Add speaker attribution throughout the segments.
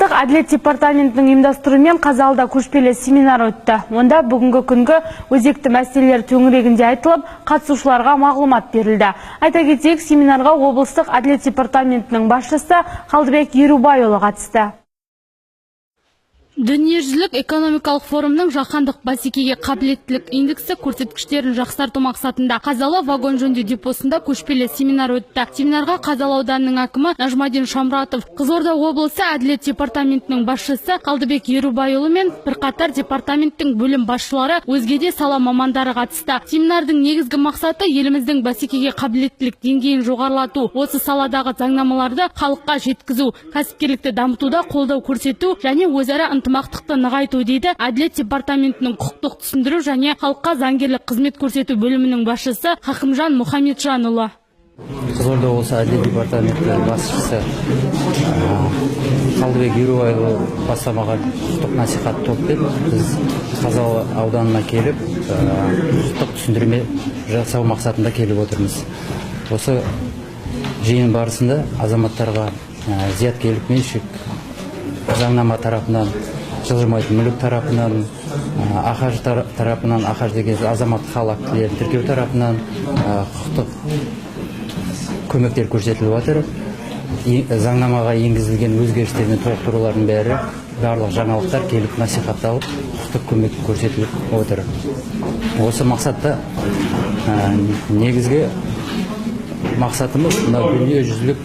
Speaker 1: Облыстық әділет департаментінің ұйымдастыруымен Қазалыда көшпелі семинар өтті. Онда бүгінгі күнгі өзекті мәселелер төңірегінде айтылып, қатысушыларға мағлұмат берілді. Айта кетейік, семинарға облыстық әділет департаментінің басшысы Қалдыбек Ерубайұлы қатысты. Дүниежүзілік экономикалық форумның жаһандық бәсекеге қабілеттілік индексі көрсеткіштерін жақсарту мақсатында Қазалы вагон жөндеу депосында көшпелі семинар өтті. Семинарға Қазалы ауданының әкімі Нажмадин Шамратов, Қызылорда облысы әділет департаментінің басшысы Қалдыбек Ерубайұлы мен бірқатар департаменттің бөлім басшылары, өзге де сала мамандары қатысты. Семинардың негізгі мақсаты еліміздің бәсекеге қабілеттілік деңгейін жоғарылату, осы саладағы заңнамаларды халыққа жеткізу, кәсіпкерлікті дамытуда қолдау көрсету және өзара ынтымақтықты нығайту дейді әділет департаментінің құқықтық түсіндіру және халыққа заңгерлік қызмет көрсету бөлімінің басшысы Хақымжан Мұхамеджанұлы.
Speaker 2: Қызылорда облысы әділет департаментінің басшысы Қалдыбек Ерубайұлы бастамаған құқықтық насихат топпен біз Қазалы ауданына келіп, құқықтық түсіндірме жасау мақсатында келіп отырмыз. Осы жиын барысында азаматтарға зияткерлік меншік, заңнама тарапынан, жылжымайтын мүлік тарапынан, ахаж тарапынан, ахаж деген азаматтық хал актілерін тіркеу тарапынан құқықтық көмектер көрсетіліп отыр. Заңнамаға енгізілген өзгерістер мен толықтырулардың барлық жаңалықтар келіп насихатталып, құқықтық көмек көрсетіліп отыр. Осы мақсатта негізгі мақсатымыз дүниежүзілік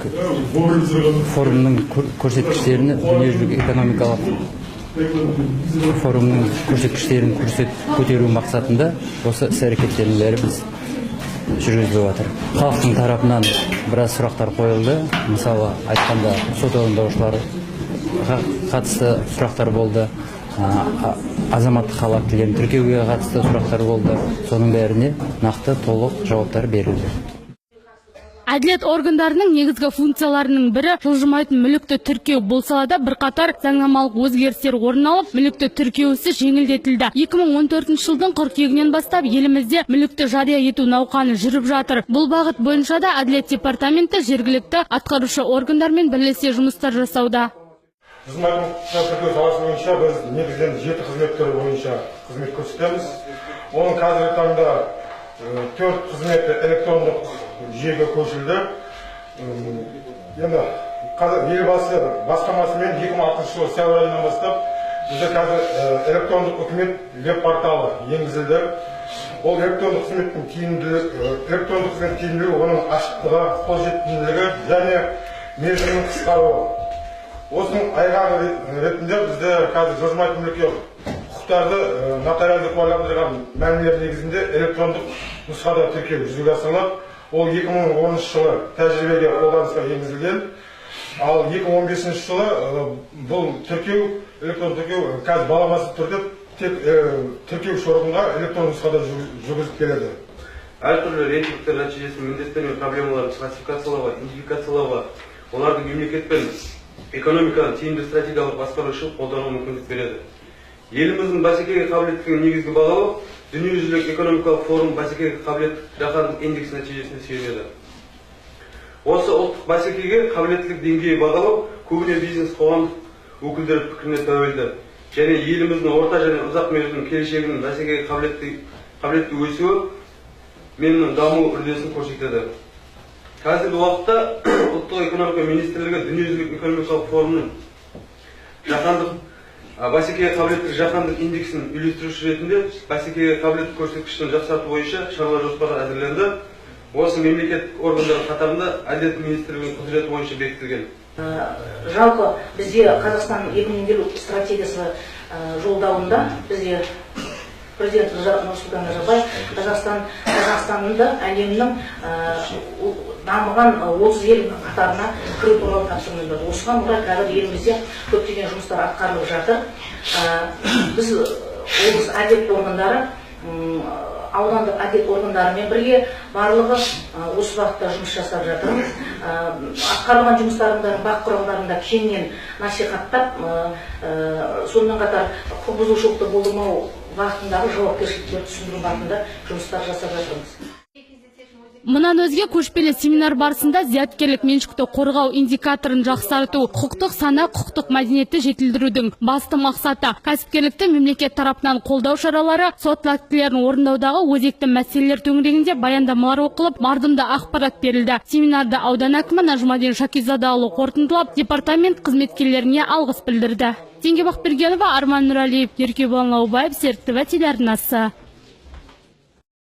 Speaker 2: форумның көрсеткіштерін, дүниежүзілік экономикалық форумның көрсеткіштерін көтеру мақсатында осы іс-әрекеттердің бәрі біз жүргізіліп жатыр. Халықтың тарапынан біраз сұрақтар қойылды. Мысалы, айтқанда сот орындаушыларға қатысты сұрақтар болды. Азаматтық хал актілерін тіркеуге қатысты сұрақтар болды. Соның бәріне нақты толық жауаптар берілді.
Speaker 1: Әділет органдарының негізгі функцияларының бірі жылжымайтын мүлікті тіркеу. Бұл салада бірқатар заңнамалық өзгерістер орын алып, мүлікті тіркеу ісі жеңілдетілді. 2014 жылдың қыркүйегінен бастап елімізде мүлікті жария ету науқаны жүріп жатыр. Бұл бағыт бойынша да әділет департаменті жергілікті атқарушы органдармен бірлесе жұмыстар жасауда.
Speaker 3: Жылжымайтын тіркеу саласы бойынша біз негізінен 7 қызмет түрі бойынша қызмет көрсетеміз. Оның қазіргі таңда 4 қызметі электрондық жүйеге көшірілді. Енді елбасы бастамасымен 2006 жылы сәуір айынан бастап бізде қазір электрондық үкімет веб-порталы енгізілді. Ол электрондық қызметтің тиімділігі, оның ашықтығы, қолжетімділігі және мерзімінің қысқаруы. Осының айғағы ретінде бізде қазір жылжымайтын мүлікке құқықтарды нотариалды куәландырған мәмілелер негізінде электрондық нұсқада тіркеу жүзеге асырылады. Ол 2010 жылы тәжірибеге қолданысқа енгізілген. Ал 2015 жылы бұл электрондық тіркеу қазір баламасы түрде тек тіркеуші органға электронды нұсқада жүргізіліп келеді.
Speaker 4: Әртүрлі рейтингтер нәтижесін міндеттер мен проблемаларын классификациялауға, идентификациялауға, олардың мемлекет пен экономиканы тиімді стратегиялық басқару үшін қолдануға мүмкіндік береді. Еліміздің бәсекеге қабілеттілігін негізгі бағалау дүниежүзілік экономикалық форум бәсекеге қабілеттілік жаһандық индекс нәтижесіне сүйенеді. Осы ұлттық бәсекеге қабілеттілік деңгейі бағалау көбіне бизнес қоғам өкілдері пікіріне тәуелді және еліміздің орта және ұзақ мерзімді келешегінің бәсекеге қабілетті өсуі мен даму үрдісін көрсетеді. Қазіргі уақытта ұлттық экономика министрлігі дүниежүзілік экономикалық форумның жаһандық бәсекеге қабілеттілік жаһандық индексін үйлестіруші ретінде бәсекеге қабілеттілік көрсеткішін жақсарту бойынша шаралар жоспары әзірленді. Осы мемлекет органдары қатарында әділет министрлігінің құзыреті бойынша бекітілген.
Speaker 5: Жалпы бізде Қазақстан 2050 стратегиясы жолдауында бізде президент Нұрсұлтан Назарбаев Қазақстанды әлемнің дамыған 30 ел қатарына кіру туралы тапсырма берді. Осыған орай қазір елімізде көптеген жұмыстар атқарылып жатыр. Біз облыс әділет органдары, аудандық әділет органдарымен бірге барлығы осы бағытта жұмыс жасап жатырмыз. Атқарылған жұмыстардың бақ құралдарында кеңінен насихаттап, сонымен қатар құқық бұзушылықты болдырмау бағытындағы жауапкершіліктерді түсіндіру бағытында жұмыстар жасап жатырмыз.
Speaker 1: Мұнан өзге көшпелі семинар барысында зияткерлік меншікті қорғау индикаторын жақсарту, құқықтық сана, құқықтық мәдениетті жетілдірудің басты мақсаты, кәсіпкерлікті мемлекет тарапынан қолдау шаралары, сот актілерін орындаудағы өзекті мәселелер төңірегінде баяндамалар оқылып, мардымды ақпарат берілді. Семинарды аудан әкімі Нажмадин Шакизадаұлы қорытындылап, департамент қызметкерлеріне алғыс білдірді. Теңге Бақбергенова, Арман Нұралиев, Еркебұлан Лаубаев, Серік ТВ телеарнасы.